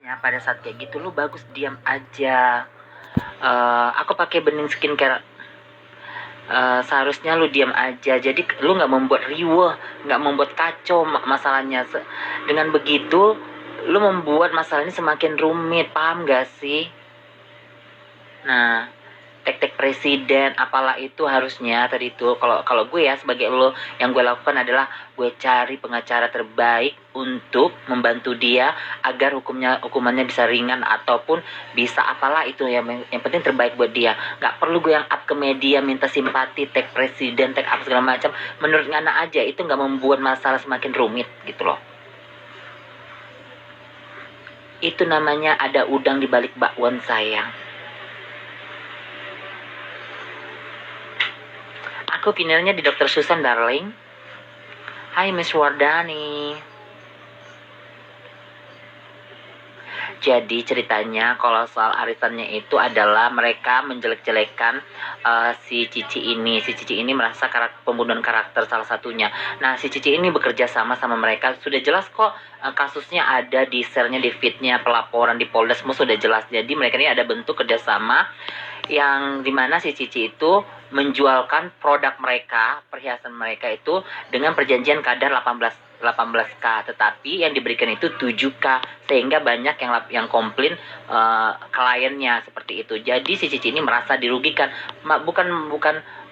Ya, pada saat kayak gitu lu bagus diam aja. Aku pakai bening skincare. Seharusnya lu diam aja. Jadi lu nggak membuat riweh, nggak membuat kacau masalahnya. Dengan begitu, lu membuat masalah ini semakin rumit. Paham gak sih? Nah, tek-tek presiden apalah itu harusnya tadi itu kalau kalau gue ya sebagai lo, yang gue lakukan adalah gue cari pengacara terbaik untuk membantu dia agar hukumannya bisa ringan ataupun bisa apalah itu ya, yang penting terbaik buat dia. Nggak perlu gue yang up ke media minta simpati, tag presiden, tag apa segala macam. Menurut Ngana aja itu nggak membuat masalah semakin rumit gitu loh. Itu namanya ada udang di balik bakwan, sayang. Aku finalnya di Dr. Susan, darling. Hai Miss Wardani. Jadi ceritanya kalau soal arisannya itu adalah mereka menjelek-jelekan si Cici ini. Si Cici ini merasa pembunuhan karakter salah satunya. Nah, si Cici ini bekerja sama mereka. Sudah jelas kok kasusnya ada di selnya, di feednya, pelaporan di Polda semua sudah jelas. Jadi mereka ini ada bentuk kerjasama yang dimana si Cici itu menjualkan produk mereka, perhiasan mereka itu dengan perjanjian kadar 18K, tetapi yang diberikan itu 7K, sehingga banyak yang komplain kliennya seperti itu. Jadi si Cici ini merasa dirugikan.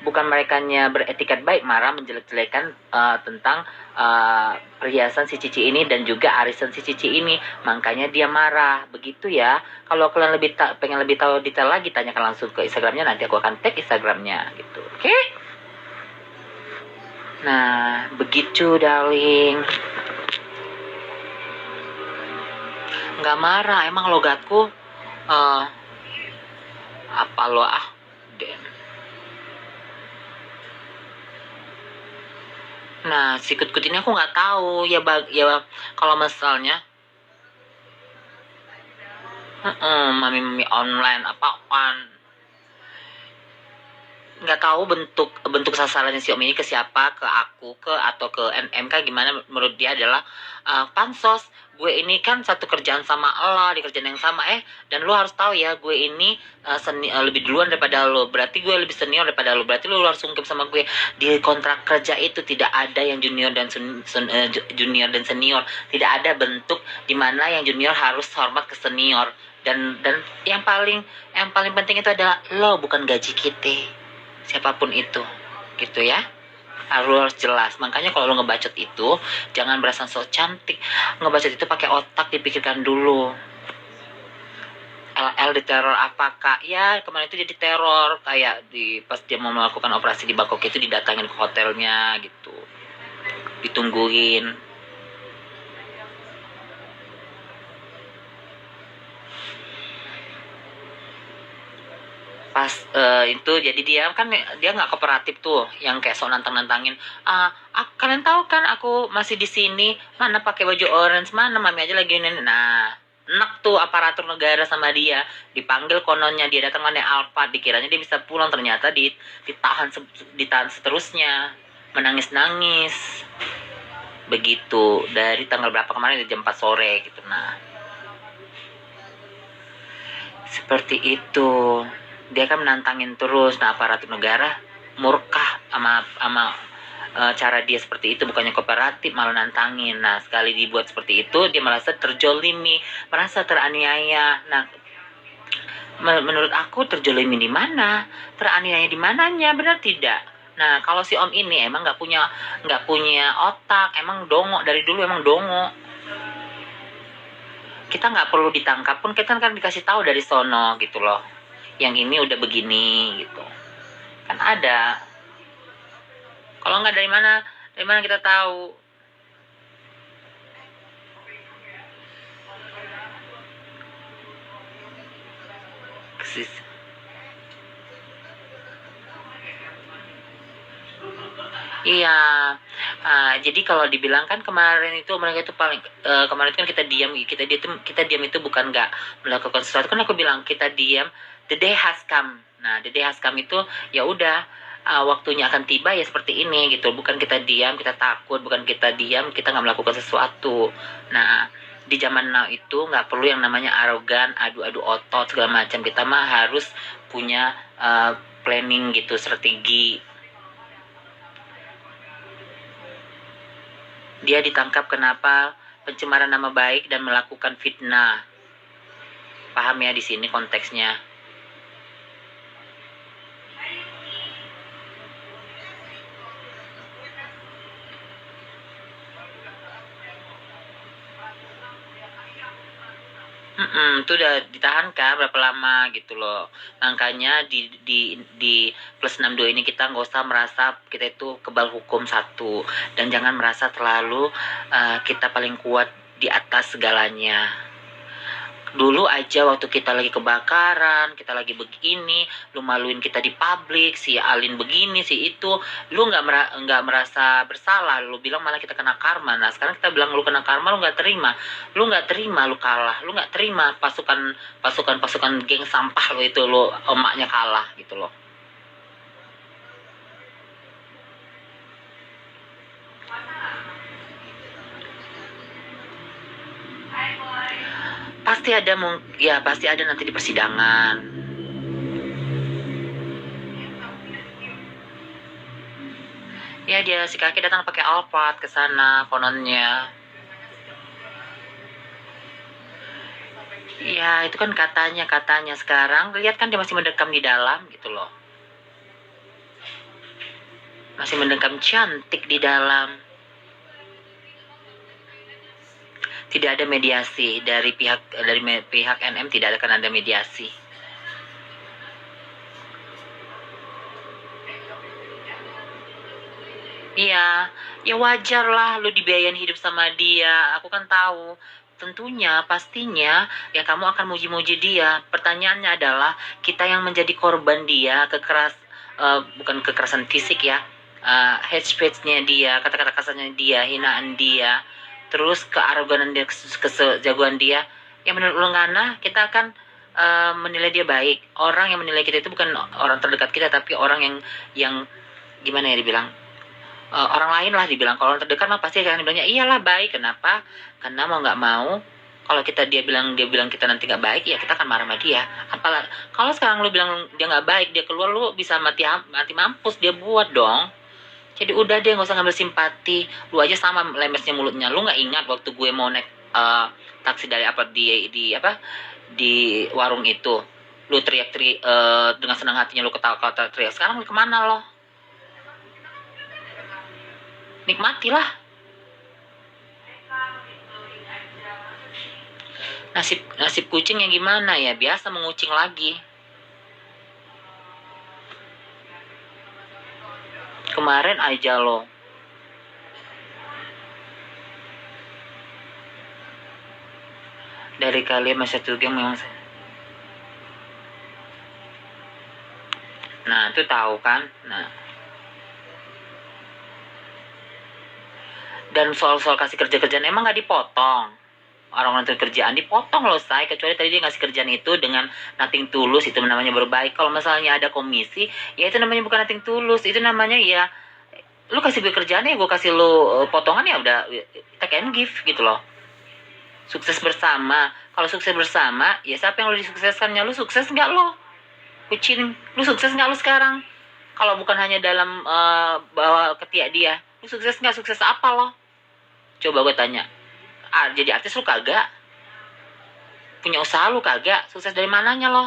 Bukan merekanya beretikat baik, marah menjelek-jelekan tentang perhiasan si Cici ini dan juga arisan si Cici ini, makanya dia marah begitu ya. Kalau kalian pengen lebih tahu detail lagi, tanyakan langsung ke Instagramnya, nanti aku akan tag Instagramnya gitu, oke? Nah, begitu darling. Nggak marah, emang logatku apa lo Nah, si Kut-Kut ini aku nggak tahu ya, ya kalau misalnya mami online apaan, nggak tahu bentuk sasarannya si Om ini ke siapa, ke aku atau ke MMK, gimana. Menurut dia adalah pansos. Gue ini kan satu kerjaan sama lo, di kerjaan yang sama, dan lo harus tahu ya, gue ini lebih duluan daripada lo, berarti gue lebih senior daripada lo, berarti lo harus sungkem sama gue. Di kontrak kerja itu tidak ada yang junior dan junior dan senior, tidak ada bentuk dimana yang junior harus hormat ke senior. Dan yang paling penting itu adalah lo, bukan gaji kita, siapapun itu, gitu ya. Harus jelas. Makanya kalau lo ngebacot itu jangan berasa so cantik. Ngebacot itu pakai otak, dipikirkan dulu. LL diteror apakah? Ya, kemarin itu dia diteror, kayak pas dia mau melakukan operasi di Bangkok itu didatangin ke hotelnya gitu, ditungguin. Pas itu jadi dia nggak kooperatif tuh, yang kayak so nantangin. Kalian tahu kan aku masih di sini, mana pakai baju orange, mana mami aja lagi ini. Nah, enak tuh aparatur negara sama dia, dipanggil kononnya, dia datang mana Alfa, dikiranya dia bisa pulang, ternyata ditahan seterusnya, menangis begitu, dari tanggal berapa kemarin, di jam 4 sore gitu. Nah, seperti itu, dia kan menantangin terus. Nah, aparatur negara murka sama cara dia seperti itu, bukannya kooperatif malah nantangin. Nah, sekali dibuat seperti itu, dia merasa terjolimi, merasa teraniaya. Nah, menurut aku terjolimi di mana, teraniaya di mananya, benar tidak? Nah, kalau si Om ini emang nggak punya otak, emang dongo dari dulu, emang dongo. Kita nggak perlu ditangkap pun, kita kan dikasih tahu dari sono gitu loh, yang ini udah begini gitu kan ada. Kalau nggak dari mana kita tahu. Iya, jadi kalau dibilang kan kemarin itu mereka itu kemarin kan kita diam itu bukan nggak melakukan sesuatu, kan aku bilang kita diam, the day has come. Nah, the day has come itu ya udah, waktunya akan tiba ya seperti ini gitu. Bukan kita diam, kita takut, bukan kita diam, kita nggak melakukan sesuatu. Nah, Di zaman now itu nggak perlu yang namanya arogan, adu-adu otot segala macam. Kita mah harus punya planning gitu, strategi. Dia ditangkap kenapa? Pencemaran nama baik dan melakukan fitnah. Paham ya di sini konteksnya. Itu udah ditahan kan berapa lama gitu loh. Makanya di plus 62 ini kita nggak usah merasa kita itu kebal hukum satu, dan jangan merasa terlalu kita paling kuat di atas segalanya. Dulu aja waktu kita lagi kebakaran, kita lagi begini, lu maluin kita di publik, si Alin begini, si itu, lu nggak merasa bersalah, lu bilang malah kita kena karma. Nah sekarang kita bilang lu kena karma, lu nggak terima, lu kalah, lu nggak terima pasukan geng sampah lu itu, lu emaknya kalah gitu loh. Pasti ada nanti di persidangan. Ya dia si kakek datang pakai Alphard ke sana kononnya. Ya itu kan katanya sekarang lihat kan dia masih mendekam di dalam gitu loh. Masih mendekam cantik di dalam. Tidak ada mediasi dari pihak NM, tidak akan ada mediasi. Iya, ya wajar lah lu dibiayain hidup sama dia. Aku kan tahu. Tentunya, pastinya, ya kamu akan muji-muji dia. Pertanyaannya adalah, kita yang menjadi korban dia, bukan kekerasan fisik ya, hate speech-nya dia, kata-kata kasarnya dia, hinaan dia, terus kearoganan dia, kesejagoan dia. Yang menurut Lenggana, kita akan menilai dia baik. Orang yang menilai kita itu bukan orang terdekat kita, tapi orang yang gimana ya dibilang, orang lain lah dibilang. Kalau orang terdekat mah pasti akan dibilangnya iyalah baik. Kenapa? Karena mau nggak mau, kalau dia bilang kita nanti nggak baik, ya kita akan marah sama dia. Apalagi kalau sekarang lu bilang dia nggak baik, dia keluar, lu bisa mati mampus dia buat dong. Jadi udah deh, nggak usah ngambil simpati. Lu aja sama lemesnya mulutnya. Lu nggak ingat waktu gue mau naik taksi dari di warung itu, lu teriak-teriak dengan senang hatinya, lu ketawa-ketawa teriak. Sekarang lu kemana lo? Nikmatilah. Nasib kucing yang gimana ya, biasa mengucing lagi. Kemarin aja lo dari kalian masih satu geng memang. Nah itu tahu kan. Nah dan soal kasih kerjaan emang nggak dipotong. Orang itu kerjaan dipotong loh say, kecuali tadi dia ngasih kerjaan itu dengan nothing tulus, itu namanya berbaik. Kalau misalnya ada komisi, ya itu namanya bukan nothing tulus, itu namanya ya lu kasih gue kerjaan, ya gue kasih lu potongan, ya udah take and give gitu loh. Sukses bersama. Kalau sukses bersama, ya siapa yang lu disukseskannya? Lu sukses nggak lo? Kucing, lu sukses nggak lu sekarang? Kalau bukan hanya dalam bawa ketiak dia, lu sukses nggak? Sukses apa lo? Coba gue tanya. Jadi artis lu kagak? Punya usaha lu kagak? Sukses dari mananya lo?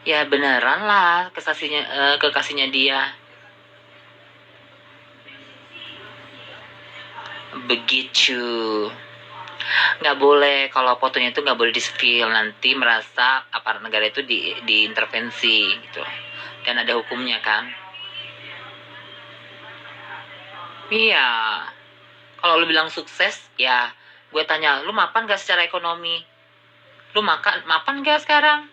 Ya beneran lah kekasihnya dia. Begitu. Nggak boleh, kalau fotonya itu nggak boleh di spill, nanti merasa aparat negara itu diintervensi gitu, dan ada hukumnya kan. Iya, kalau lu bilang sukses, ya gue tanya, lu mapan gak secara ekonomi? Lu mapan gak sekarang?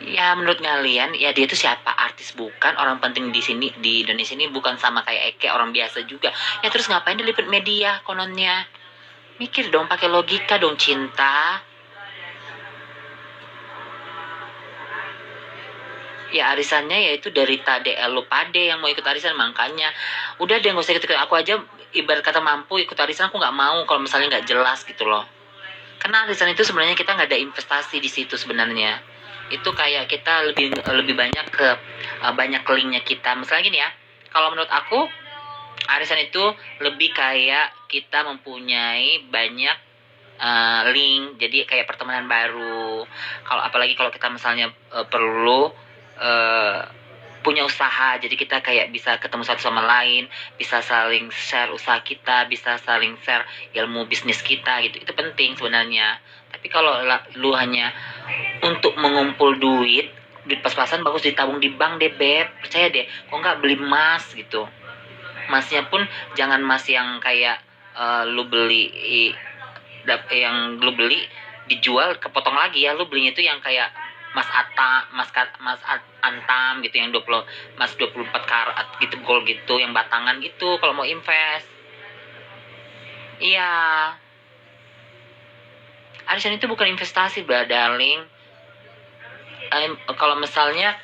Ya menurut kalian, ya dia itu siapa? Artis bukan, orang penting di sini di Indonesia ini bukan, sama kayak Eke, orang biasa juga. Ya terus ngapain dia liput media kononnya? Mikir dong, pakai logika dong, cinta. Ya arisannya yaitu dari tade lu pade yang mau ikut arisan, makanya udah deh nggak usah ikut, aku aja ibarat kata mampu ikut arisan, aku nggak mau kalau misalnya nggak jelas gitu loh. Karena arisan itu sebenarnya kita nggak ada investasi di situ sebenarnya. Itu kayak kita lebih lebih banyak ke banyak linknya kita. Misalnya gini ya, kalau menurut aku arisan itu lebih kayak kita mempunyai banyak link, jadi kayak pertemanan baru. Kalau apalagi kalau kita misalnya perlu uh, punya usaha, jadi kita kayak bisa ketemu satu sama lain, bisa saling share usaha kita, bisa saling share ilmu bisnis kita gitu. Itu penting sebenarnya. Tapi kalau lu hanya untuk mengumpul duit pas-pasan, bagus ditabung di bank deh beb, percaya deh. Kok nggak beli emas gitu, emasnya pun jangan emas yang kayak lu beli yang lu beli dijual kepotong lagi ya. Lu belinya itu yang kayak mas antam gitu, yang 20 mas 24 karat gitu, gold gitu, yang batangan gitu kalau mau invest. Iya, arisan itu bukan investasi, bro, darling. Kalau misalnya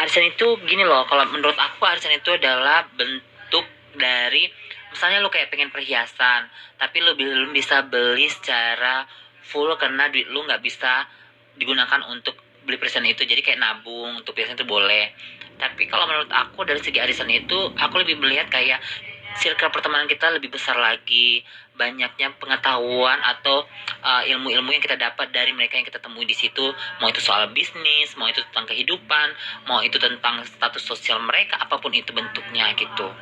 arisan itu gini loh, kalau menurut aku arisan itu adalah bentuk dari, misalnya lu kayak pengen perhiasan tapi lu belum bisa beli secara full karena duit lu nggak bisa digunakan untuk beli perhiasan itu, jadi kayak nabung untuk perhiasan itu boleh. Tapi kalau menurut aku dari segi arisan itu, aku lebih melihat kayak circle pertemanan kita lebih besar lagi, banyaknya pengetahuan atau ilmu-ilmu yang kita dapat dari mereka yang kita temui di situ, mau itu soal bisnis, mau itu tentang kehidupan, mau itu tentang status sosial mereka, apapun itu bentuknya gitu.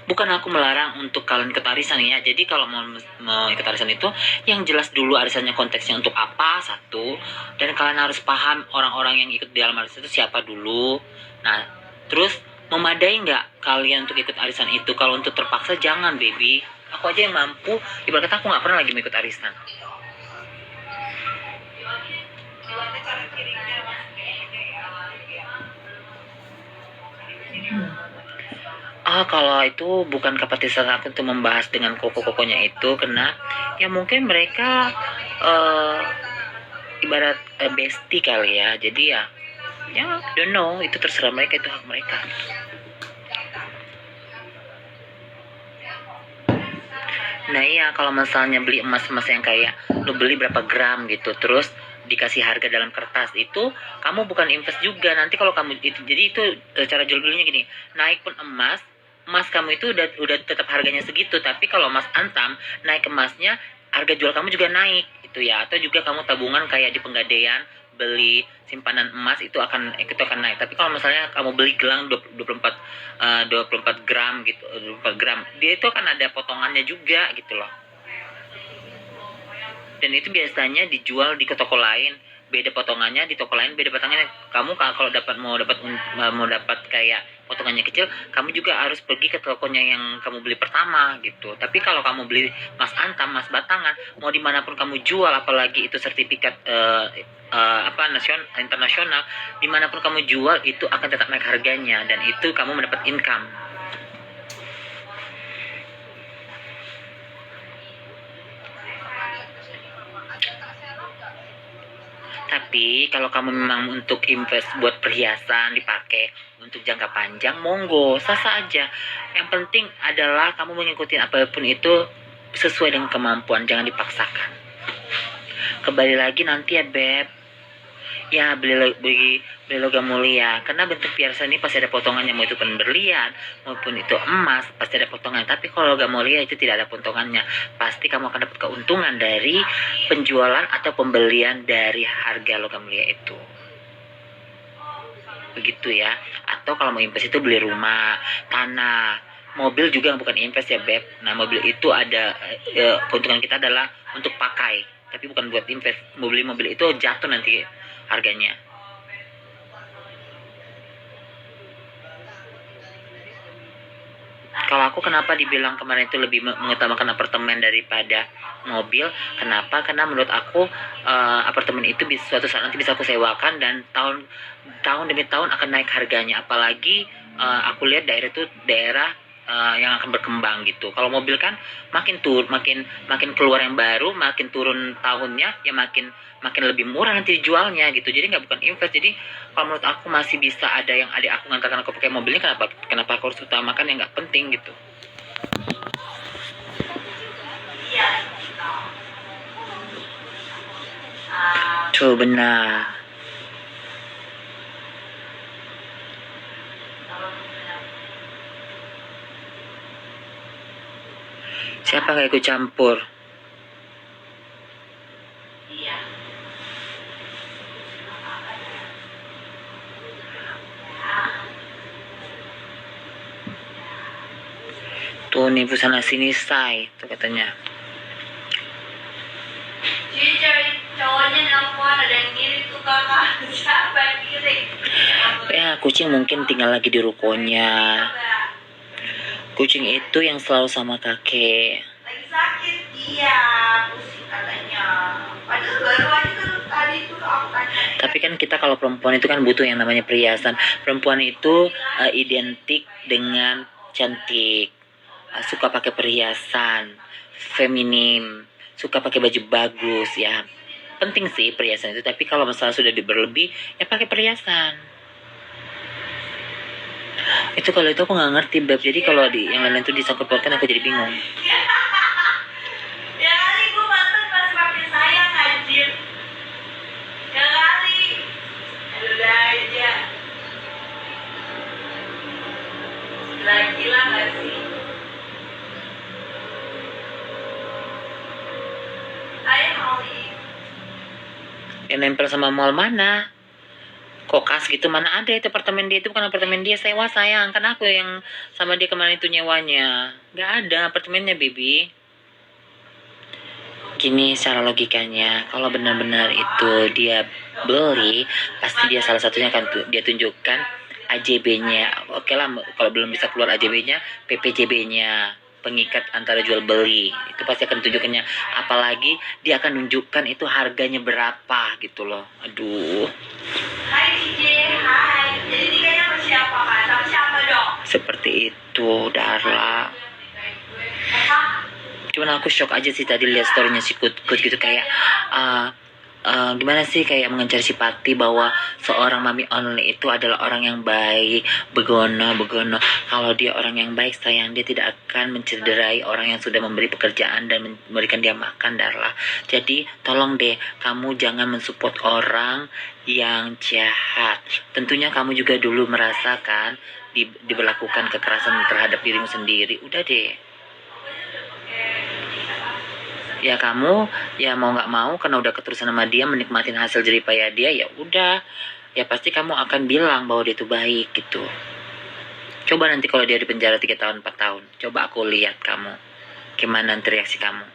Bukan aku melarang untuk kalian ikut arisan ya, jadi kalau mau ikut arisan itu yang jelas dulu arisannya konteksnya untuk apa, satu, dan kalian harus paham orang-orang yang ikut di dalam arisan itu siapa dulu. Nah, terus memadai nggak kalian untuk ikut arisan itu? Kalau untuk terpaksa jangan baby, aku aja yang mampu, ibarat kata aku nggak pernah lagi mau ikut arisan. Kalau itu bukan kapasitas aku untuk membahas dengan koko-kokonya itu, karena ya mungkin mereka uh, ibarat bestie kali ya, jadi ya don't know, itu terserah mereka, itu hak mereka. Nah iya, kalau misalnya beli emas-emas yang kayak lo beli berapa gram gitu, terus dikasih harga dalam kertas, itu kamu bukan invest juga. Nanti kalau kamu itu, jadi itu cara jual belinya gini, naik pun emas kamu itu udah tetap harganya segitu, tapi kalau emas antam naik emasnya, harga jual kamu juga naik itu ya. Atau juga kamu tabungan kayak di Penggadean beli simpanan emas, itu akan naik. Tapi kalau misalnya kamu beli gelang 24 gram gitu, 24 gram, dia itu akan ada potongannya juga gitu loh. Dan itu biasanya dijual di toko lain beda potongannya, di toko lain beda potongannya. Kamu kalau mau dapat kayak potongannya kecil, kamu juga harus pergi ke tokonya yang kamu beli pertama gitu. Tapi kalau kamu beli mas antam, mas batangan, mau dimanapun kamu jual, apalagi itu sertifikat internasional, dimanapun kamu jual itu akan tetap naik harganya, dan itu kamu mendapat income. Tapi kalau kamu memang untuk invest buat perhiasan dipakai untuk jangka panjang, monggo, sah-sah aja. Yang penting adalah kamu mengikuti apapun itu sesuai dengan kemampuan, jangan dipaksakan. Kembali lagi nanti ya beb, ya beli logam mulia, karena bentuk perhiasan ini pasti ada potongannya, mau itu pun berlian maupun itu emas pasti ada potongannya. Tapi kalau logam mulia itu tidak ada potongannya, pasti kamu akan dapat keuntungan dari penjualan atau pembelian dari harga logam mulia itu, begitu ya. Atau kalau mau invest itu beli rumah, tanah, mobil juga bukan invest ya beb. Nah mobil itu ada keuntungan kita adalah untuk pakai, tapi bukan buat invest. Mau beli mobil itu jatuh nanti harganya. Kalau aku kenapa dibilang kemarin itu lebih mengutamakan apartemen daripada mobil, kenapa? Karena menurut aku apartemen itu bisa suatu saat nanti bisa aku sewakan, dan tahun demi tahun akan naik harganya. Apalagi aku lihat daerah itu daerah yang akan berkembang gitu. Kalau mobil kan makin makin keluar yang baru, makin turun tahunnya ya makin makin lebih murah nanti dijualnya gitu. Jadi nggak bukan invest. Jadi kalau menurut aku masih bisa ada yang adik aku ngantarkan aku pakai mobilnya, kenapa aku harus utamakan yang nggak penting gitu. Tuh benar. Siapa gak ikut campur? Tuh nih sana sini say, tuh katanya. Cowoknya nelfon ada yang ngirim tuh kakak. Siapa kirim? Ya kucing mungkin tinggal lagi di rukonya. Kucing itu yang selalu sama kakek. Lagi sakit dia, pusing katanya. Padahal baru aja tuh tadi tuh aku tanya. Tapi kan kita kalau perempuan itu kan butuh yang namanya perhiasan. Perempuan itu identik dengan cantik, suka pakai perhiasan, feminim, suka pakai baju bagus ya. Penting sih perhiasan itu, tapi kalau masalah sudah berlebih ya pakai perhiasan. Itu kalau itu aku nggak ngerti beb. Jadi kalau di yang lain itu disangkut pautkan aku jadi bingung. Ya kali gue mantan pas pakai sayang anjir. Ya kali. Udah aja. Gila gak sih? Yang nempel sama mall mana? Kokas gitu mana ada, itu apartemen dia, itu bukan apartemen dia, sewa sayang. Kan aku yang sama dia kemarin itu nyewanya. Gak ada apartemennya baby. Gini secara logikanya, kalau benar-benar itu dia beli, pasti dia salah satunya akan dia tunjukkan AJB-nya. Oke lah, kalau belum bisa keluar AJB-nya, PPJB-nya, pengikat antara jual beli, itu pasti akan tunjukkannya. Apalagi dia akan nunjukkan itu harganya berapa gitu loh. Aduh. Hai DJ, hai. Jadi nikahnya sama siapa kan? Sama siapa dong? Seperti itu, Darla. Cuman aku shock aja sih tadi lihat storynya si Kut gitu, kayak gimana sih, kayak mengejar simpati bahwa seorang mami only itu adalah orang yang baik, begono. Kalau dia orang yang baik sayang, dia tidak akan mencederai orang yang sudah memberi pekerjaan dan memberikan dia makan, Darla. Jadi tolong deh kamu jangan mensupport orang yang jahat. Tentunya kamu juga dulu merasakan diberlakukan kekerasan terhadap dirimu sendiri. Udah deh. Ya kamu ya mau nggak mau karena udah keterusan sama dia, menikmatin hasil jeripaya dia, ya udah ya pasti kamu akan bilang bahwa dia itu baik gitu. Coba nanti kalau dia di penjara 3 tahun 4 tahun, coba aku lihat kamu gimana nanti reaksi kamu.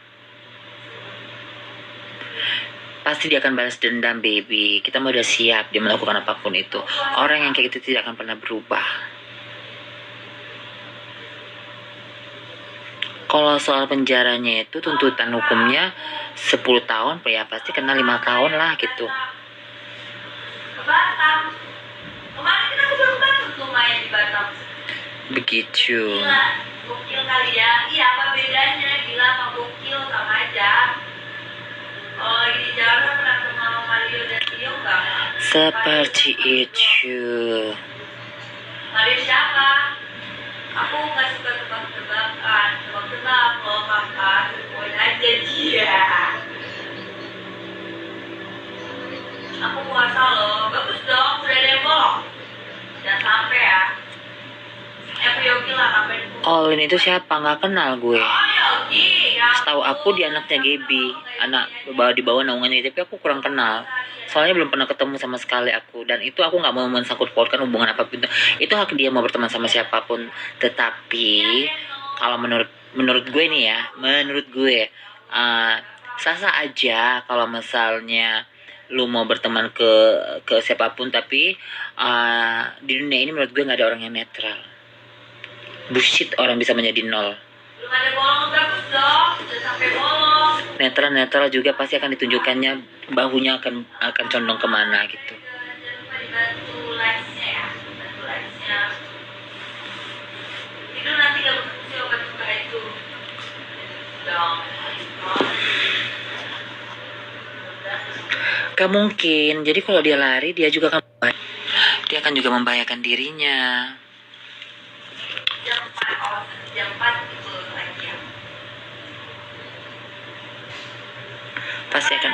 Pasti dia akan balas dendam baby. Kita mau udah siap dia melakukan apapun itu. Orang yang kayak gitu tidak akan pernah berubah. Kalau soal penjaranya itu tuntutan hukumnya 10 tahun, ya pasti kena 5 tahun lah gitu. Begitu. Gila, gokil kali ya. Iya, apa bedanya? Gila sama gokil sama aja. Kalau lagi di jalan pernah sama Mario dan Tio enggak? Seperti itu. Mario siapa? Aku nggak suka tebak-tebakan. Tebak-tebak kalau kakak poin aja dia. Aku puasa loh. Bagus dong, udah ada yang bolong. Jangan sampai ya. Yogi lah, ngapain? Olin itu siapa? Nggak kenal gue. Setahu aku dia anaknya Gaby, anak di bawah naungannya, tapi aku kurang kenal. Soalnya belum pernah ketemu sama sekali aku, dan itu aku nggak mau mensangkut pautkan hubungan apapun. Itu hak dia mau berteman sama siapapun. Tetapi kalau menurut gue nih ya, menurut gue sah-sah aja kalau misalnya lu mau berteman ke siapapun, tapi di dunia ini menurut gue nggak ada orang yang netral. Bullshit orang bisa menjadi nol. Belum ada bolong bagus dong, udah sampai bolong. Netral juga pasti akan ditunjukkannya bahunya akan condong kemana gitu. Jangan lupa dibantu like-nya ya, bantu like-nya. Itu nanti gak Gak mungkin. Jadi kalau dia lari, dia akan juga membahayakan dirinya. Pasti akan.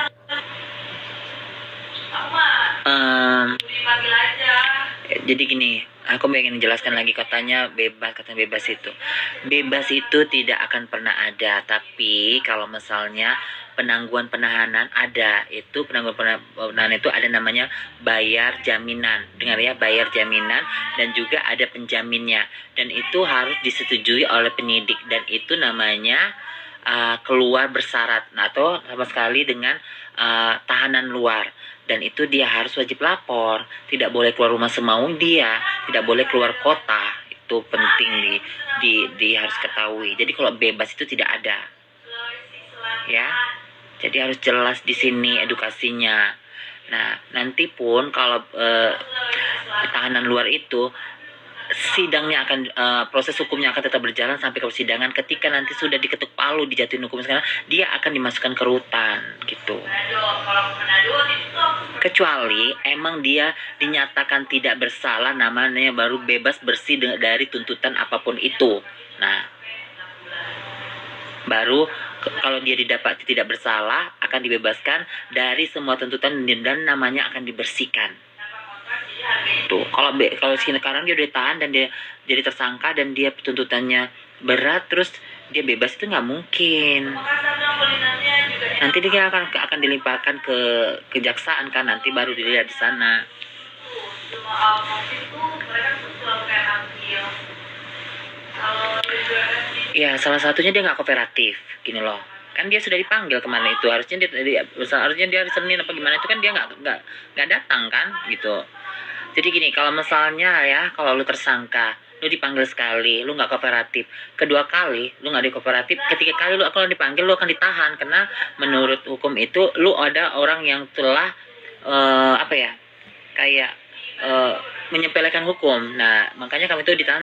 Jadi gini, aku pengen jelaskan lagi katanya bebas itu. Bebas itu tidak akan pernah ada, tapi kalau misalnya penangguhan penahanan ada, itu penangguhan penahanan itu ada namanya bayar jaminan. Dengar ya, bayar jaminan dan juga ada penjaminnya. Dan itu harus disetujui oleh penyidik dan itu namanya keluar bersyarat atau sama sekali dengan tahanan luar. Dan itu dia harus wajib lapor, tidak boleh keluar rumah semau dia, tidak boleh keluar kota. Itu penting di harus ketahui. Jadi kalau bebas itu tidak ada, ya. Jadi harus jelas di sini edukasinya. Nah, nanti pun kalau tahanan luar itu sidangnya akan proses hukumnya akan tetap berjalan sampai ke persidangan. Ketika nanti sudah diketuk palu, dijatuhin hukum sekarang, dia akan dimasukkan ke rutan gitu. Kecuali emang dia dinyatakan tidak bersalah, namanya baru bebas bersih dari tuntutan apapun itu. Nah, baru kalau dia didapati tidak bersalah akan dibebaskan dari semua tuntutan dan namanya akan dibersihkan. Tuh, kalau sekarang dia udah ditahan dan dia jadi tersangka dan dia tuntutannya berat terus dia bebas, itu nggak mungkin. Nanti dia akan dilimpahkan ke kejaksaan kan, nanti baru dilihat di sana. Ya, salah satunya dia nggak kooperatif, gini loh. Kan dia sudah dipanggil kemana itu, harusnya dia hari Senin apa gimana itu kan dia nggak datang kan, gitu. Jadi gini, kalau misalnya ya, kalau lu tersangka, lu dipanggil sekali, lu nggak kooperatif. Kedua kali, lu nggak dikooperatif. Ketiga kali lu kalau dipanggil, lu akan ditahan. Karena menurut hukum itu, lu ada orang yang telah, kayak menyepelekan hukum. Nah, makanya kami itu ditahan.